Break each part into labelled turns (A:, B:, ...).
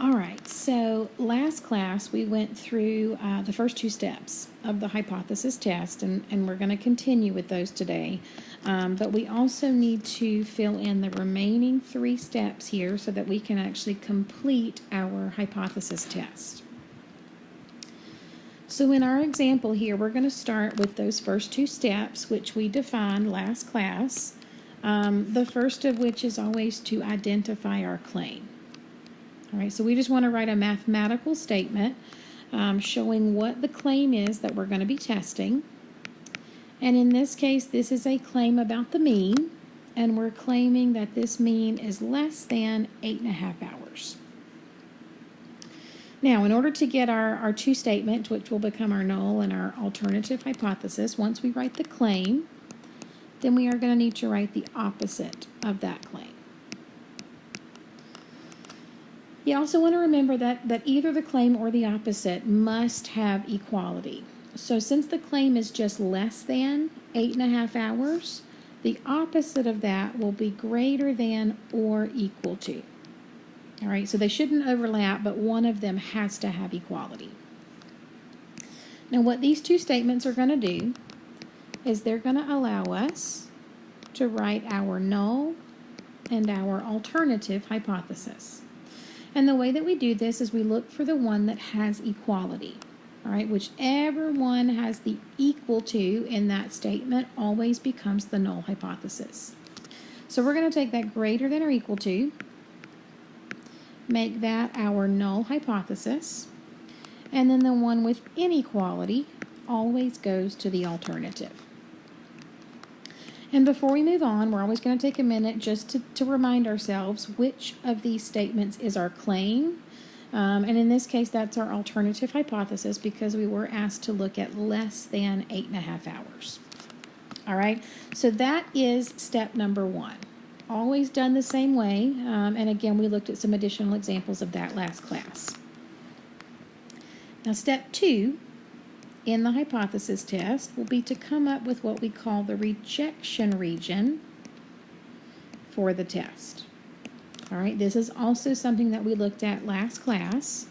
A: All right, so last class we went through the first two steps of the hypothesis test, and we're going to continue with those today. But we also need to fill in the remaining three steps here so that we can actually complete our hypothesis test. So in our example here, we're going to start with those first two steps, which we defined last class. The first of which is always to identify our claim. All right, so we just want to write a mathematical statement showing what the claim is that we're going to be testing. And in this case, this is a claim about the mean, and we're claiming that this mean is less than 8.5 hours. Now, in order to get our two statements, which will become our null and our alternative hypothesis, once we write the claim, then we are going to need to write the opposite of that claim. You also want to remember that either the claim or the opposite must have equality. So since the claim is just less than 8.5 hours, the opposite of that will be greater than or equal to. All right, so they shouldn't overlap, but one of them has to have equality. Now what these two statements are going to do is they're going to allow us to write our null and our alternative hypothesis. And the way that we do this is we look for the one that has equality. All right, whichever one has the equal to in that statement always becomes the null hypothesis. So we're going to take that greater than or equal to, make that our null hypothesis, and then the one with inequality always goes to the alternative. And before we move on, we're always going to take a minute just to remind ourselves which of these statements is our claim. And in this case, that's our alternative hypothesis because we were asked to look at less than 8.5 hours. All right, so that is step number one. Always done the same way. And again, we looked at some additional examples of that last class. Now, step two in the hypothesis test will be to come up with what we call the rejection region for the test. All right, this is also something that we looked at last class.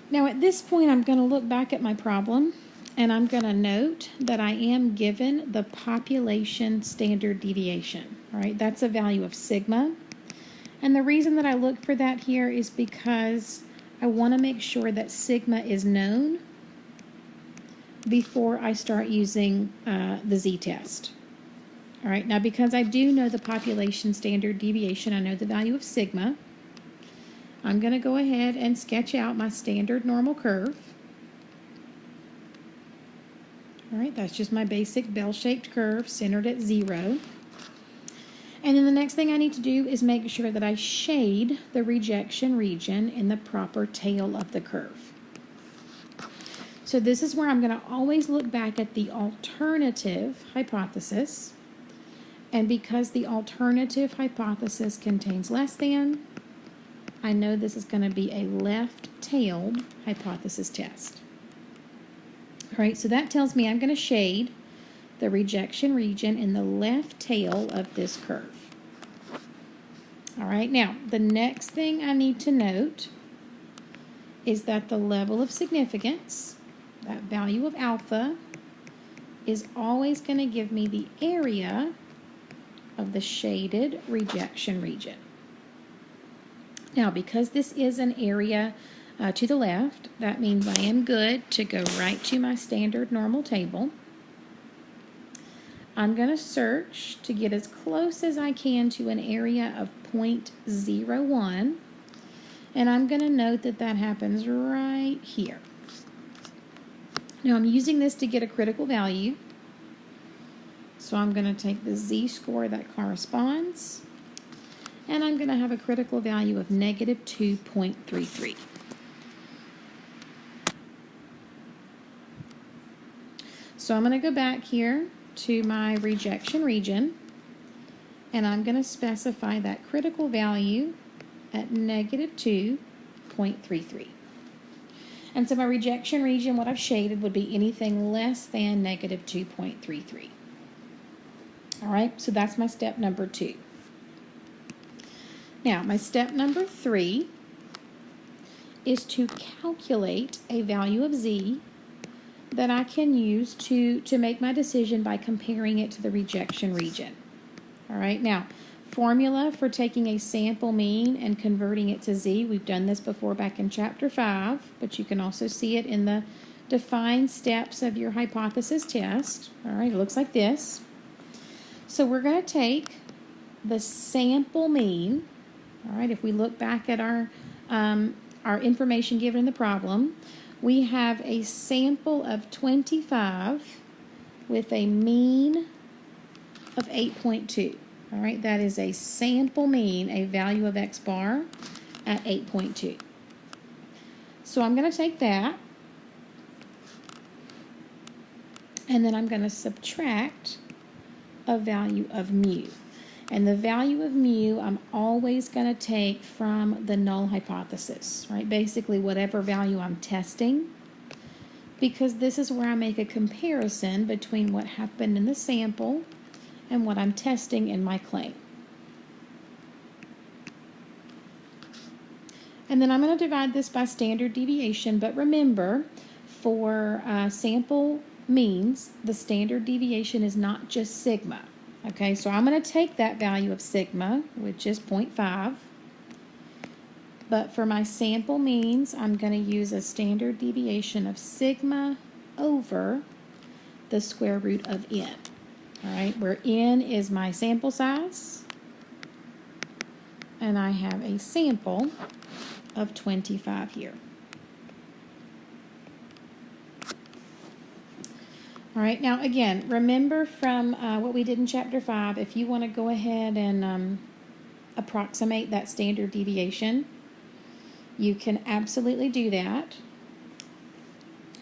A: Now at this point, I'm going to look back at my problem and I'm going to note that I am given the population standard deviation. All right, that's a value of sigma. And the reason that I look for that here is because I want to make sure that sigma is known before I start using the z-test. All right, now because I do know the population standard deviation, I know the value of sigma, I'm going to go ahead and sketch out my standard normal curve. All right, that's just my basic bell-shaped curve centered at 0. And then the next thing I need to do is make sure that I shade the rejection region in the proper tail of the curve. So this is where I'm going to always look back at the alternative hypothesis. And because the alternative hypothesis contains less than, I know this is going to be a left-tailed hypothesis test. All right, so that tells me I'm going to shade the rejection region in the left tail of this curve. All right, now the next thing I need to note is that the level of significance, that value of alpha, is always going to give me the area of the shaded rejection region. Now, because this is an area to the left, that means I am good to go right to my standard normal table. I'm going to search to get as close as I can to an area of 0.01, and I'm going to note that that happens right here. Now I'm using this to get a critical value, so I'm going to take the z-score that corresponds, and I'm going to have a critical value of negative 2.33. So I'm going to go back here to my rejection region, and I'm going to specify that critical value at negative 2.33. And so my rejection region, what I've shaded, would be anything less than negative 2.33. All right, so that's my step number 2. Now, my step number 3 is to calculate a value of z that I can use to make my decision by comparing it to the rejection region. All right, now, formula for taking a sample mean and converting it to z. We've done this before back in chapter 5, but you can also see it in the defined steps of your hypothesis test. All right, it looks like this. So we're going to take the sample mean. All right, if we look back at our information given in the problem, we have a sample of 25 with a mean of 8.2. All right, that is a sample mean, a value of x bar at 8.2. So I'm going to take that, and then I'm going to subtract a value of mu. And the value of mu, I'm always going to take from the null hypothesis, right? Basically, whatever value I'm testing, because this is where I make a comparison between what happened in the sample and what I'm testing in my claim. And then I'm going to divide this by standard deviation, but remember, for sample means, the standard deviation is not just sigma. Okay, so I'm going to take that value of sigma, which is 0.5, but for my sample means, I'm going to use a standard deviation of sigma over the square root of n. All right, where n is my sample size, and I have a sample of 25 here. All right, now again, remember from what we did in chapter 5, if you want to go ahead and approximate that standard deviation, you can absolutely do that.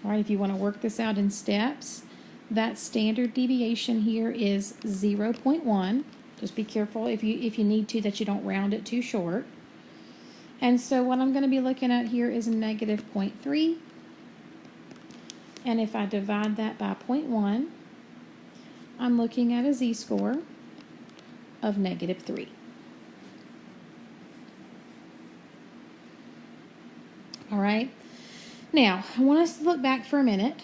A: All right, if you want to work this out in steps, that standard deviation here is 0.1. Just be careful if you need to that you don't round it too short. And so what I'm going to be looking at here is negative 0.3. And if I divide that by 0.1, I'm looking at a z-score of negative 3. All right. Now, I want us to look back for a minute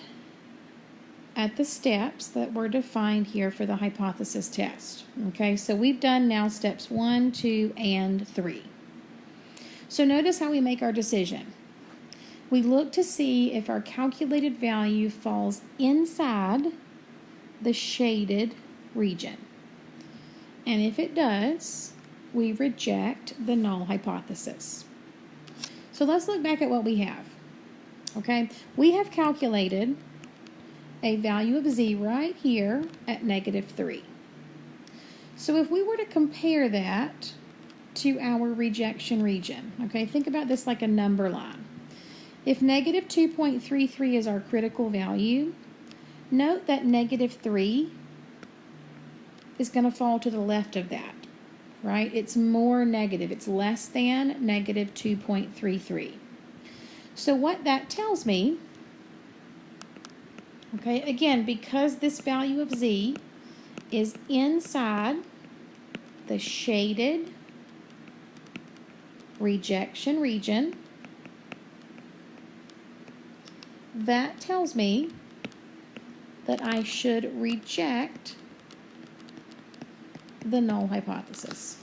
A: at the steps that were defined here for the hypothesis test. Okay, so we've done now steps 1, 2, and 3. So notice how we make our decision. We look to see if our calculated value falls inside the shaded region. And if it does, we reject the null hypothesis. So let's look back at what we have. Okay, we have calculated a value of z right here at negative 3. So if we were to compare that to our rejection region, okay, think about this like a number line. If negative 2.33 is our critical value, note that negative 3 is going to fall to the left of that, right? It's more negative. It's less than negative 2.33. So what that tells me, okay, again, because this value of z is inside the shaded rejection region, that tells me that I should reject the null hypothesis.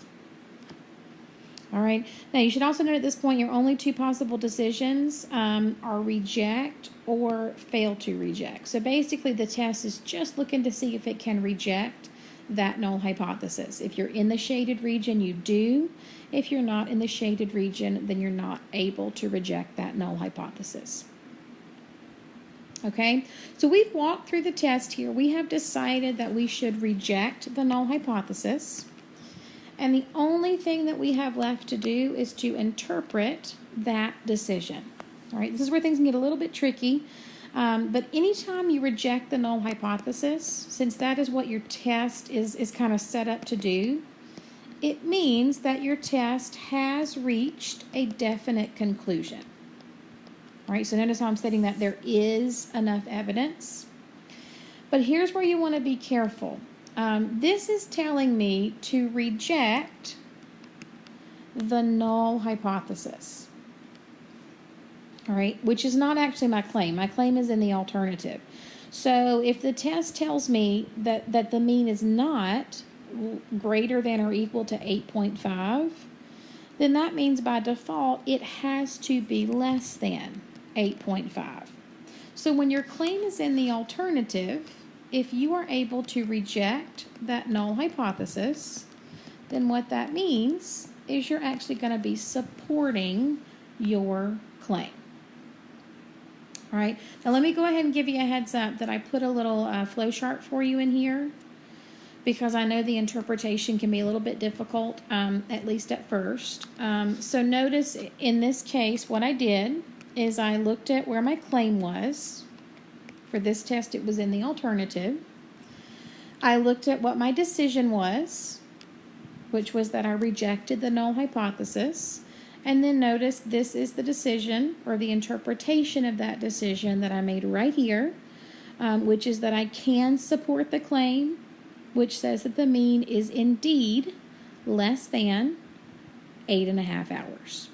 A: All right, now you should also note at this point your only two possible decisions are reject or fail to reject. So basically the test is just looking to see if it can reject that null hypothesis. If you're in the shaded region, you do. If you're not in the shaded region, then you're not able to reject that null hypothesis. Okay, so we've walked through the test here. We have decided that we should reject the null hypothesis. And the only thing that we have left to do is to interpret that decision. All right, this is where things can get a little bit tricky. But anytime you reject the null hypothesis, since that is what your test is kind of set up to do, it means that your test has reached a definite conclusion. All right, so notice how I'm stating that there is enough evidence. But here's where you want to be careful. This is telling me to reject the null hypothesis. All right, which is not actually my claim. My claim is in the alternative. So if the test tells me that the mean is not greater than or equal to 8.5, then that means by default it has to be less than 8.5. So when your claim is in the alternative, if you are able to reject that null hypothesis, then what that means is you're actually going to be supporting your claim. All right, now let me go ahead and give you a heads up that I put a little flow chart for you in here because I know the interpretation can be a little bit difficult, at least at first. So notice in this case, what I did is I looked at where my claim was. For this test, it was in the alternative. I looked at what my decision was, which was that I rejected the null hypothesis. And then notice this is the decision or the interpretation of that decision that I made right here, which is that I can support the claim, which says that the mean is indeed less than 8.5 hours.